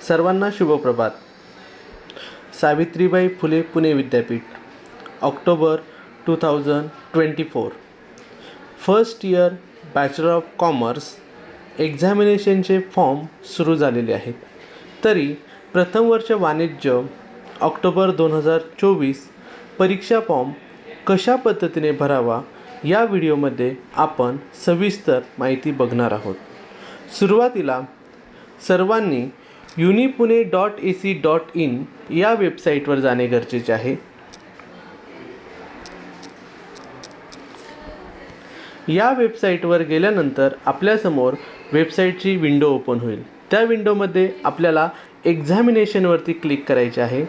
सर्वांना शुभप्रभात. Savitribai Phule Pune Vidyapeeth, October 2024. First year bachelor of commerce एक्झामिनेशनचे form सुरू झालेले आहेत. तरी प्रथम वर्ष वाणिज्य ऑक्टोबर 2024 परीक्षा फॉर्म कशा पद्धतीने भरावा या व्हिडिओमध्ये आपण सविस्तर माहिती बघणार आहोत. सुरुवातीला सर्वांनी unipune.ac.in या वेबसाईटवर जाणे गरजेचे आहे. या वेबसाईटवर गेल्यानंतर आपल्यासमोर वेबसाईटची विंडो ओपन होईल. त्या विंडोमध्ये आपल्याला एक्झामिनेशनवरती क्लिक करायचे आहे.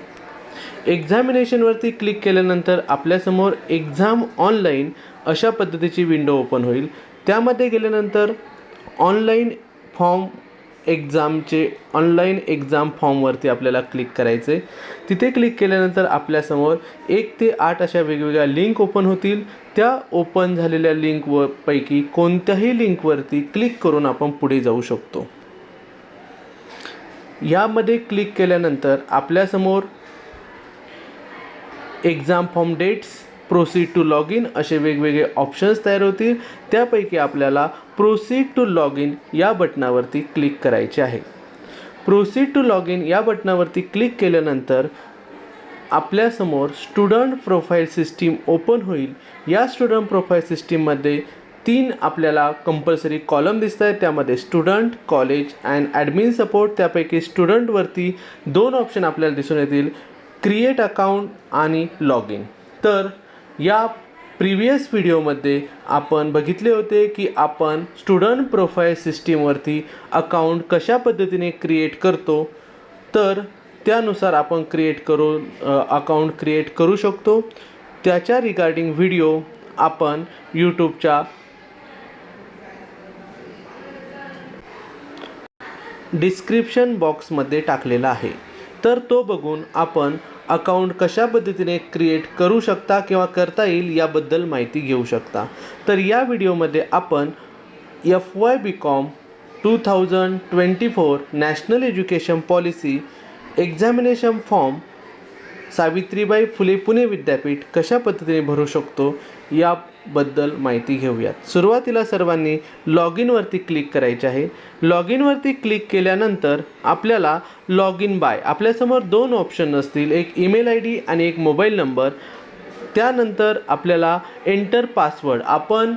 एक्झामिनेशनवरती क्लिक केल्यानंतर आपल्यासमोर एक्झाम ऑनलाईन अशा पद्धतीची विंडो ओपन होईल. त्यामध्ये गेल्यानंतर ऑनलाईन फॉर्म एक्झामचे ऑनलाईन एक्झाम फॉर्मवरती आपल्याला क्लिक करायचे. तिथे क्लिक केल्यानंतर आपल्यासमोर 1 ते 8 अशा वेगवेगळ्या लिंक ओपन होतील. त्या ओपन झालेल्या लिंकपैकी कोणत्याही लिंकवरती क्लिक करून आपण पुढे जाऊ शकतो. यामध्ये क्लिक केल्यानंतर आपल्यासमोर exam form dates, proceed to log in असे वेगवेगळे ऑप्शन्स तयार होतील. त्यापैकी आपल्याला प्रोसीड टू लॉग इन या बटनावरती क्लिक करायचे आहे. प्रोसीड टू लॉग इन या बटनावरती क्लिक केल्यानंतर आपल्यासमोर स्टुडंट प्रोफाईल सिस्टीम ओपन होईल. या स्टुडंट प्रोफाईल सिस्टीममध्ये 3 आपल्याला कंपल्सरी कॉलम दिसत आहेत. त्यामध्ये student, college and admin support. त्यापैकी स्टुडंटवरती 2 ऑप्शन आपल्याला दिसून येतील, क्रिएट अकाउंट आणि लॉग इन. तर या प्रिव्हियस व्हिडिओमध्ये आपण बघितले होते की आपण स्टुडंट प्रोफाईल सिस्टीमवरती अकाउंट कशा पद्धतीने क्रिएट करतो. तर त्यानुसार आपण अकाउंट क्रिएट करू शकतो. त्याच्या रिगार्डिंग व्हिडिओ आपण यूट्यूबच्या डिस्क्रिप्शन बॉक्समध्ये टाकलेला आहे. तर तो बघून आपण अकाउंट कशा पद्धतीने क्रिएट करू शकता किंवा करता येईल याबद्दल माहिती घेऊ शकता. तर या व्हिडिओमध्ये आपण FY.BCom 2024 national education policy examination form Savitribai Phule Pune Vidyapeeth कशा पद्धतीने भरू शकतो याबद्दल माहिती घेऊयात. सुरुवातीला सर्वांनी लॉग इनवरती क्लिक करायचे आहे. लॉग इनवरती क्लिक केल्यानंतर आपल्याला लॉग इन बाय आपल्यासमोर 2 ऑप्शन असतील, एक ईमेल ID आणि एक मोबाईल नंबर. त्यानंतर आपल्याला एंटर पासवर्ड, आपण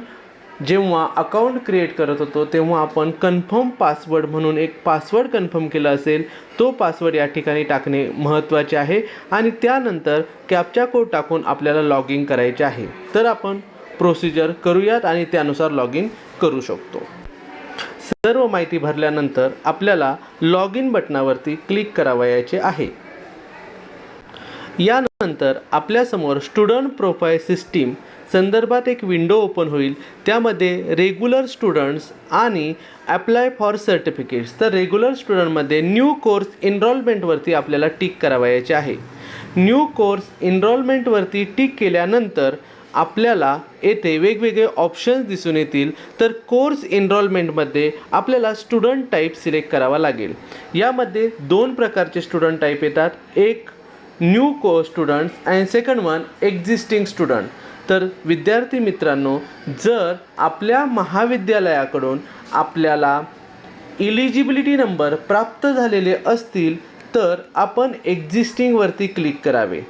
जेव्हा अकाउंट क्रिएट करत होतो तेव्हा आपण कन्फर्म पासवर्ड म्हणून एक पासवर्ड कन्फर्म केला असेल, तो पासवर्ड या ठिकाणी टाकणे महत्त्वाचे आहे. आणि त्यानंतर कॅप्चा कोड टाकून आपल्याला लॉग इन करायचे आहे. तर आपण प्रोसिजर करूयात आणि त्यानुसार लॉग इन करू शकतो. सर्व माहिती भरल्यानंतर आपल्याला लॉग इन बटनावरती क्लिक करावयाचे आहे. यानंतर आपल्यासमोर स्टुडंट प्रोफाईल सिस्टीम संदर्भात एक विंडो ओपन होईल. त्यामध्ये रेग्युलर स्टुडंट्स आणि अप्लाय फॉर सर्टिफिकेट्स. तर रेग्युलर स्टुडंटमध्ये न्यू कोर्स इनरोलमेंटवरती आपल्याला टिक करावयाचे आहे. न्यू कोर्स इनरोलमेंटवरती टिक केल्यानंतर आपल्याला येथे वेगवेगळे ऑप्शन्स दिसून येतील. तर कोर्स इनरोलमेंटमध्ये आपल्याला स्टुडंट टाईप सिलेक्ट करावा लागेल. यामध्ये 2 प्रकारचे स्टुडंट टाईप येतात, एक new course students and second one existing student. तर विद्यार्थी मित्रांनो, जर आपल्या महाविद्यालयाकडून आपल्याला इलिजिबिलिटी नंबर प्राप्त झालेले असतील तर आपण एक्झिस्टिंगवरती क्लिक करावे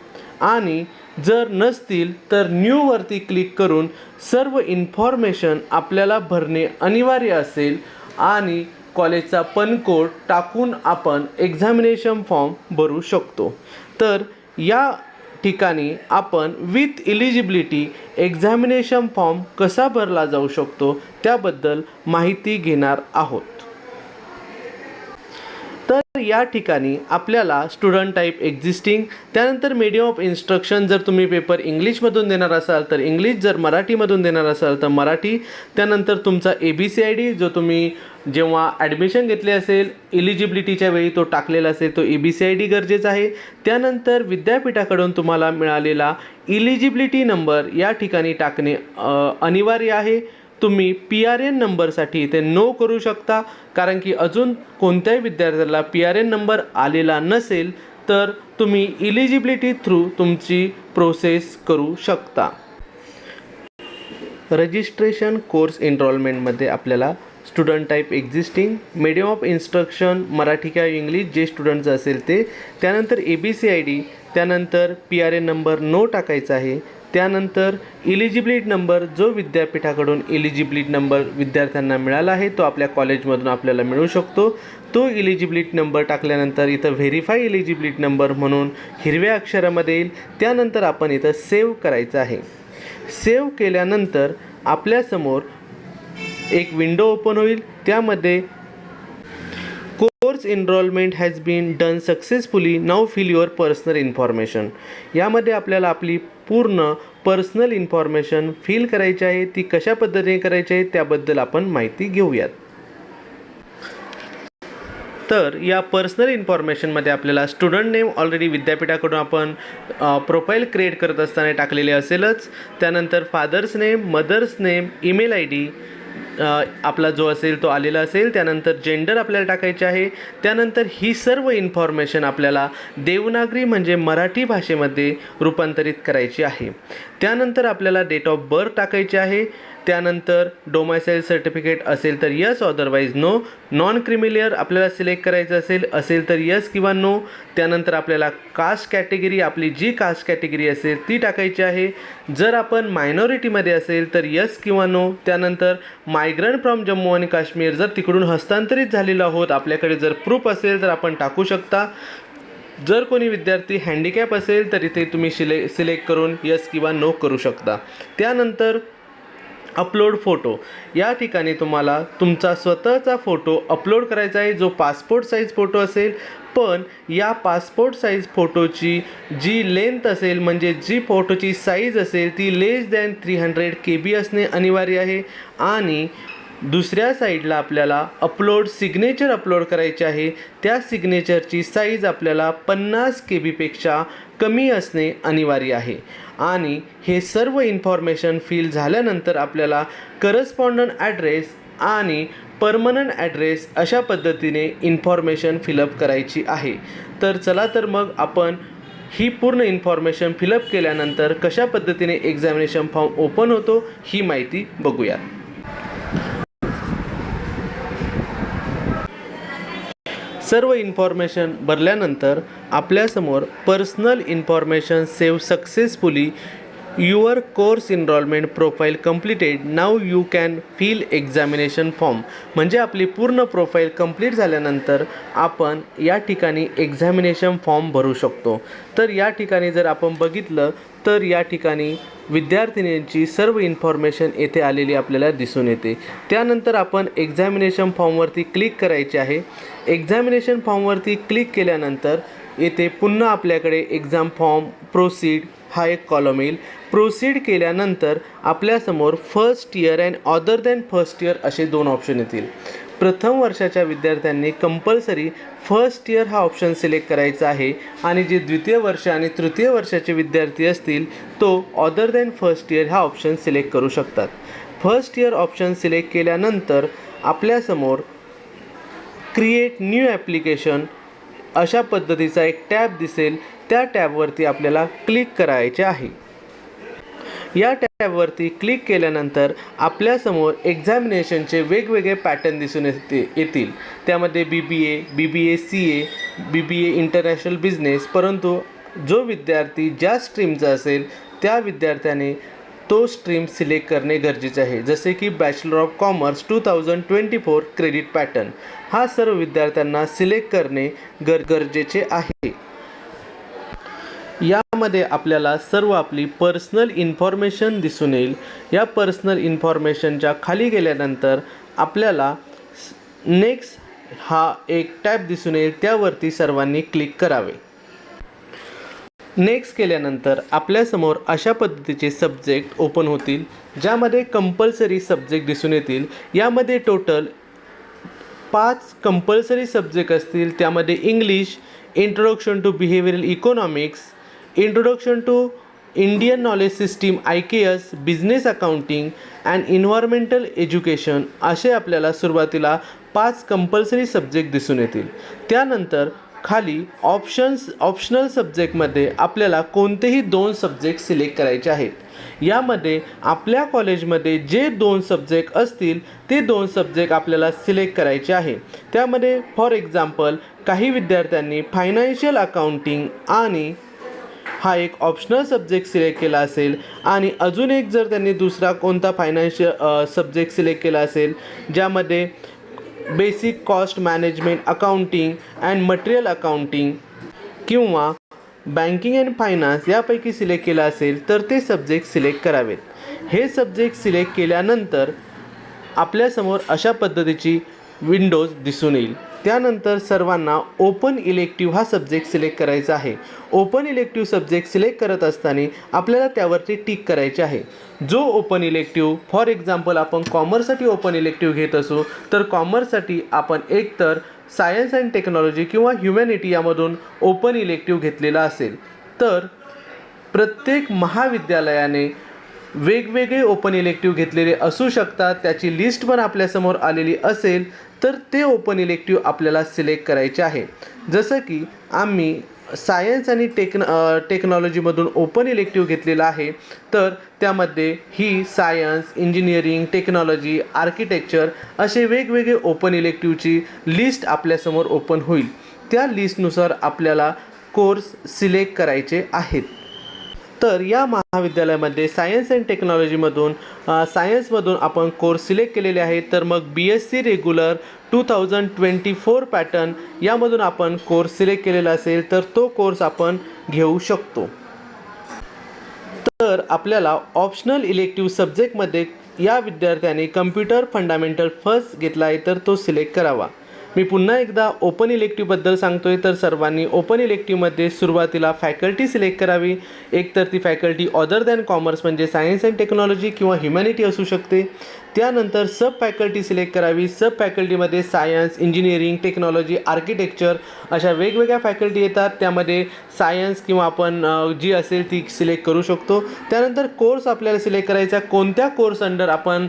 आणि जर नसतील तर न्यूवरती क्लिक करून सर्व इन्फॉर्मेशन आपल्याला भरणे अनिवार्य असेल आणि कॉलेजचा कोड टाकून आपण एक्झामिनेशन फॉर्म भरू शकतो. तर या ठिकाणी आपण विथ इलिजिबिलिटी एक्झामिनेशन फॉर्म कसा भरला जाऊ शकतो त्याबद्दल माहिती घेणार आहोत. तर या ठिकाणी आपल्याला स्टुडंट टाईप एक्झिस्टिंग, त्यानंतर मीडियम ऑफ इन्स्ट्रक्शन, जर तुम्ही पेपर इंग्लिशमधून देणार असाल तर इंग्लिश, जर मराठीमधून देणार असाल तर मराठी. त्यानंतर तुमचा ABCID जो तुम्ही जेव्हा ॲडमिशन घेतले असेल इलिजिबिलिटीच्या वेळी तो टाकलेला असेल तो ABCID गरजेचा आहे. त्यानंतर विद्यापीठाकडून तुम्हाला मिळालेला इलिजिबिलिटी नंबर या ठिकाणी टाकणे अनिवार्य आहे. तुम्ही PRN नंबरसाठी इथे नो करू शकता, कारण की अजून कोणत्याही विद्यार्थ्याला PRN नंबर आलेला नसेल तर तुम्ही इलिजिबिलिटी थ्रू तुमची प्रोसेस करू शकता. रजिस्ट्रेशन कोर्स एनरोलमेंटमध्ये आपल्याला student type existing, medium of instruction Marathi किंवा इंग्लिश जे स्टुडंटचं असेल ते, त्यानंतर ABCID, त्यानंतर PRN नंबर नो टाकायचा आहे, त्यानंतर इलिजिबिलिटी नंबर जो विद्यापीठाकडून इलिजिबिलिटी नंबर विद्यार्थ्यांना मिळाला आहे तो आपल्या कॉलेजमधून आपल्याला मिळू शकतो. तो इलिजिबिलिटी नंबर टाकल्यानंतर इथं व्हेरीफाय इलिजिबिलिटी नंबर म्हणून हिरव्या अक्षरामध्ये येईल. त्यानंतर आपण इथं सेव्ह करायचं आहे. सेव्ह केल्यानंतर आपल्यासमोर एक विंडो ओपन होईल. त्यामध्ये course enrolment has been done successfully, now fill your personal information. यामध्ये आपल्याला आपली पूर्ण पर्सनल इन्फॉर्मेशन फिल करायची आहे. ती कशा पद्धतीने करायची आहे त्याबद्दल आपण माहिती घेऊयात. तर या पर्सनल इन्फॉर्मेशनमध्ये आपल्याला स्टुडंट नेम ऑलरेडी विद्यापीठाकडून आपण प्रोफाईल क्रिएट करत असताना टाकलेले असेलच. त्यानंतर father's name, mother's name, email ID आपला जो असेल तो आलेला असेल. त्यानंतर जेंडर आपल्याला टाकायचे आहे. त्यानंतर ही सर्व इन्फॉर्मेशन आपल्याला देवनागरी म्हणजे मराठी भाषेमध्ये रूपांतरित करायची आहे. त्यानंतर आपल्याला डेट ऑफ बर्थ टाकायचे आहे. त्यानंतर डोमायसाईल सर्टिफिकेट असेल तर yes, otherwise no. Non creamy layer आपल्याला सिलेक्ट करायचं असेल तर यस किंवा नो. त्यानंतर आपल्याला कास्ट कॅटेगरी, आपली जी कास्ट कॅटेगरी असेल ती टाकायची आहे. जर आपण मायनॉरिटीमध्ये असेल तर यस किंवा नो. त्यानंतर मायग्रंट फ्रॉम जम्मू आणि काश्मीर, जर तिकडून हस्तांतरित झालेलो आहोत, आपल्याकडे जर प्रूफ असेल तर आपण टाकू शकता. जर कोणी विद्यार्थी हँडिकॅप असेल तर इथे तुम्ही सिलेक्ट करून यस किंवा नो करू शकता. त्यानंतर अपलोड फोटो, या ठिकाणी तुम्हाला तुमचा स्वतःचा फोटो अपलोड करायचा आहे जो पासपोर्ट साईज फोटो असेल. पण या पासपोर्ट साईज फोटोची जी लेंथ असेल म्हणजे जी फोटोची साईज असेल ती लेस दॅन 300 KB असणे अनिवार्य आहे. आणि दुसऱ्या साईडला आपल्याला सिग्नेचर अपलोड करायचे आहे. त्या सिग्नेचरची साईज आपल्याला 50 KB कमी असणे अनिवार्य आहे. आणि हे सर्व इन्फॉर्मेशन फिल झाल्यानंतर आपल्याला करस्पॉन्डंट ॲड्रेस आणि परमनंट ॲड्रेस अशा पद्धतीने इन्फॉर्मेशन फिलअप करायची आहे. तर चला तर मग आपण ही पूर्ण इन्फॉर्मेशन फिलअप केल्यानंतर कशा पद्धतीने एक्झामिनेशन फॉर्म ओपन होतो ही माहिती बघूया. सर्व इन्फॉर्मेशन भरल्यानंतर आपल्यासमोर personal information save successfully, your course enrolment profile completed, now you can fill examination form म्हणजे आपली पूर्ण प्रोफाईल कंप्लीट झाल्यानंतर आपण या ठिकाणी एक्झामिनेशन फॉर्म भरू शकतो. तर या ठिकाणी जर आपण बघितलं तर या ठिकाणी विद्यार्थिनींची सर्व इन्फॉर्मेशन येथे आलेली आपल्याला दिसून येते. त्यानंतर आपण एक्झामिनेशन फॉर्मवरती क्लिक करायचे आहे. एक्झामिनेशन फॉर्मवरती क्लिक केल्यानंतर येथे पुन्हा आपल्याकडे एक्झाम फॉर्म, प्रोसीड हा एक कॉलम येईल. प्रोसीड केल्यानंतर आपल्यासमोर first year and other than first year असे 2 ऑप्शन येतील. प्रथम वर्षाच्या विद्यार्थ्यांनी कंपल्सरी फर्स्ट इयर हा ऑप्शन सिलेक्ट करायचा आहे आणि जे द्वितीय वर्ष आणि तृतीय वर्षाचे विद्यार्थी असतील तो अदर दॅन फर्स्ट इयर हा ऑप्शन सिलेक्ट करू शकतात. फर्स्ट इयर ऑप्शन सिलेक्ट केल्यानंतर आपल्यासमोर क्रिएट न्यू ॲप्लिकेशन अशा पद्धतीचा एक टॅब दिसेल. त्या टॅबवरती आपल्याला क्लिक करायचे आहे. या टॅबवरती क्लिक केल्यानंतर आपल्यासमोर एक्झामिनेशनचे वेगवेगळे पॅटर्न दिसून येतील. त्यामध्ये BBA, BBA CA, BBA international business. परंतु जो विद्यार्थी ज्या स्ट्रीमचा असेल त्या विद्यार्थ्याने तो स्ट्रीम सिलेक्ट करणे गरजेचे आहे. जसे की bachelor of commerce 2024 credit pattern हा सर्व विद्यार्थ्यांना सिलेक्ट करणे गरजेचे आहे. यामध्ये आपल्याला सर्व आपली पर्सनल इन्फॉर्मेशन दिसून येईल. या पर्सनल इन्फॉर्मेशनच्या खाली गेल्यानंतर आपल्याला नेक्स्ट हा एक टॅब दिसून येईल. त्यावरती सर्वांनी क्लिक करावे. नेक्स्ट केल्यानंतर आपल्यासमोर अशा पद्धतीचे सब्जेक्ट ओपन होतील ज्यामध्ये कंपल्सरी सब्जेक्ट दिसून येतील. यामध्ये टोटल 5 कंपल्सरी सब्जेक्ट असतील. त्यामध्ये English, introduction to behavioural economics, introduction to Indian knowledge system IKS, business accounting and environmental education असे आपल्याला सुरुवातीला 5 कंपल्सरी सब्जेक्ट दिसून येतील. त्यानंतर खाली ऑप्शनल सब्जेक्टमध्ये आपल्याला कोणतेही 2 सब्जेक्ट सिलेक्ट करायचे आहेत. यामध्ये आपल्या कॉलेजमध्ये जे 2 सब्जेक्ट असतील ते 2 सब्जेक्ट आपल्याला सिलेक्ट करायचे आहे. त्यामध्ये फॉर एक्झाम्पल काही विद्यार्थ्यांनी फायनान्शियल अकाउंटिंग आणि हा एक ऑप्शनल सब्जेक्ट सिलेक्ट केला असेल आणि अजून एक जर त्यांनी दुसरा कोणता फायनान्शियल सब्जेक्ट सिलेक्ट केला असेल ज्यामध्ये basic cost management accounting and material accounting किंवा बँकिंग अँड फायनान्स यापैकी सिलेक्ट केला असेल तर ते सब्जेक्ट सिलेक्ट करावेत. हे सब्जेक्ट सिलेक्ट केल्यानंतर आपल्यासमोर अशा पद्धतीची विंडोज दिसून येईल. त्यानंतर सर्वांना ओपन इलेक्टिव्ह हा सब्जेक्ट सिलेक्ट करायचा आहे. ओपन इलेक्टिव्ह सब्जेक्ट सिलेक्ट करत असताना आपल्याला त्यावरती टिक करायचे आहे. जो ओपन इलेक्टिव्ह फॉर एक्झाम्पल आपण कॉमर्ससाठी ओपन इलेक्टिव्ह घेत असू तर कॉमर्ससाठी आपण एकतर सायन्स अँड टेक्नॉलॉजी किंवा ह्युमॅनिटी यामधून ओपन इलेक्टिव्ह घेतलेला असेल तर प्रत्येक महाविद्यालयाने वेगवेगळे ओपन इलेक्टिव्ह घेतलेले असू शकतात. त्याची लिस्ट पण आपल्यासमोर आलेली असेल तर ते ओपन इलेक्टिव्ह आपल्याला सिलेक्ट करायचे आहे. जसं की आम्ही सायन्स आणि टेक्नॉलॉजीमधून ओपन इलेक्टिव्ह घेतलेला आहे तर त्यामध्ये ही सायन्स, इंजिनिअरिंग, टेक्नॉलॉजी, आर्किटेक्चर असे वेगवेगळे ओपन इलेक्टिव्हची लिस्ट आपल्यासमोर ओपन होईल. त्या लिस्टनुसार आपल्याला कोर्स सिलेक्ट करायचे आहेत. तर या महाविद्यालयामध्ये सायन्स अँड टेक्नॉलॉजीमधून सायन्समधून आपण कोर्स सिलेक्ट केलेले आहेत तर मग BSc रेग्युलर 2024 पॅटर्न यामधून आपण कोर्स सिलेक्ट केलेला असेल तर तो कोर्स आपण घेऊ शकतो. तर आपल्याला ऑप्शनल इलेक्टिव्ह सब्जेक्टमध्ये या विद्यार्थ्याने कम्प्युटर फंडामेंटल फर्स्ट घेतला आहे तर तो सिलेक्ट करावा. मी पुन्हा एकदा ओपन इलेक्टिव्हबद्दल सांगतोय तर सर्वांनी ओपन इलेक्टिव्हमध्ये सुरुवातीला फॅकल्टी सिलेक्ट करावी. एकतर ती फॅकल्टी अदर दॅन कॉमर्स म्हणजे सायन्स अँड टेक्नॉलॉजी किंवा ह्युमॅनिटी असू शकते. त्यानंतर सब फॅकल्टी सिलेक्ट करावी. सब फॅकल्टीमध्ये सायन्स, इंजिनिअरिंग, टेक्नॉलॉजी, आर्किटेक्चर अशा वेगवेगळ्या फॅकल्टी येतात. त्यामध्ये सायन्स किंवा आपण जी असेल ती सिलेक्ट करू शकतो. त्यानंतर कोर्स आपल्याला सिलेक्ट करायचा. कोणत्या कोर्स अंडर आपण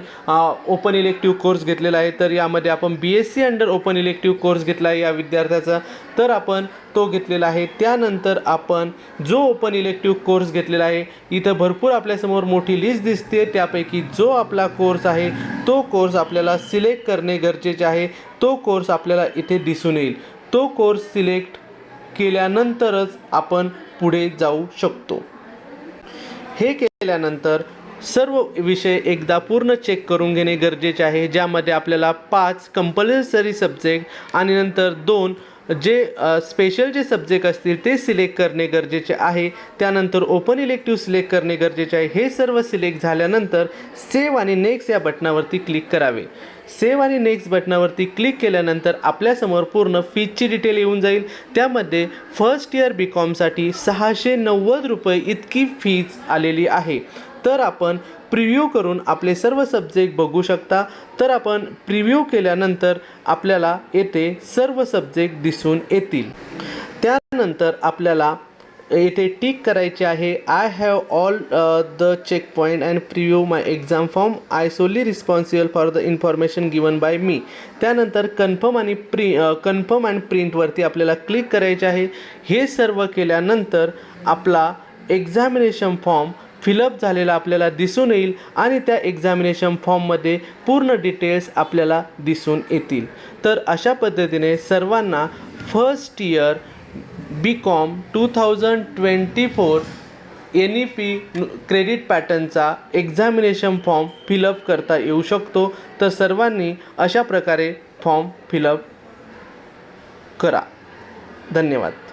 ओपन इलेक्टिव्ह कोर्स घेतलेला आहे तर यामध्ये आपण BSc under open elective course घेतला आहे या विद्यार्थ्याचा तर आपण तो घेतलेला आहे. त्यानंतर आपण जो ओपन इलेक्टिव्ह कोर्स घेतलेला आहे इथं भरपूर आपल्यासमोर मोठी लिस्ट दिसते. त्यापैकी जो आपला कोर्स आहे तो कोर्स आपल्याला सिलेक्ट करणे गरजेचे आहे. तो कोर्स आपल्याला इथे दिसून येईल. तो कोर्स सिलेक्ट केल्यानंतरच आपण पुढे जाऊ शकतो. हे केल्यानंतर सर्व विषय एकदा पूर्ण चेक करून घेणे गरजेचे आहे ज्यामध्ये आपल्याला 5 कंपल्सरी सब्जेक्ट आणि नंतर 2 जे स्पेशल जे सब्जेक्ट असतील ते सिलेक्ट करणे गरजेचे आहे. त्यानंतर ओपन इलेक्टिव्ह सिलेक्ट करणे गरजेचे आहे. हे सर्व सिलेक्ट झाल्यानंतर सेव्ह आणि नेक्स्ट या बटनावरती क्लिक करावे. सेव्ह आणि नेक्स्ट बटनावरती क्लिक केल्यानंतर आपल्यासमोर पूर्ण फीजची डिटेल येऊन जाईल. त्यामध्ये फर्स्ट इयर BComसाठी 690 रुपये इतकी फीज आलेली आहे. तर आपण प्रिव्ह्यू करून आपले सर्व सब्जेक्ट बघू शकता. तर आपण प्रिव्ह्यू केल्यानंतर आपल्याला येथे सर्व सब्जेक्ट दिसून येतील. त्यानंतर आपल्याला येथे टिक करायचे आहे. I have all the check point and preview my exam form. I solely responsible for the information given by me. त्यानंतर कन्फर्म अँड प्रिंटवरती आपल्याला क्लिक करायचे आहे. हे सर्व केल्यानंतर आपला एक्झामिनेशन फॉर्म फिलअप झालेला आपल्याला दिसून येईल आणि त्या एक्झामिनेशन फॉर्ममध्ये पूर्ण डिटेल्स आपल्याला दिसून येतील. तर अशा पद्धतीने सर्वांना first year BCom 2024 NEP credit पॅटर्नचा एक्झामिनेशन फॉर्म फिलअप करता येऊ शकतो. तर सर्वांनी अशा प्रकारे फॉर्म फिलअप करा. धन्यवाद.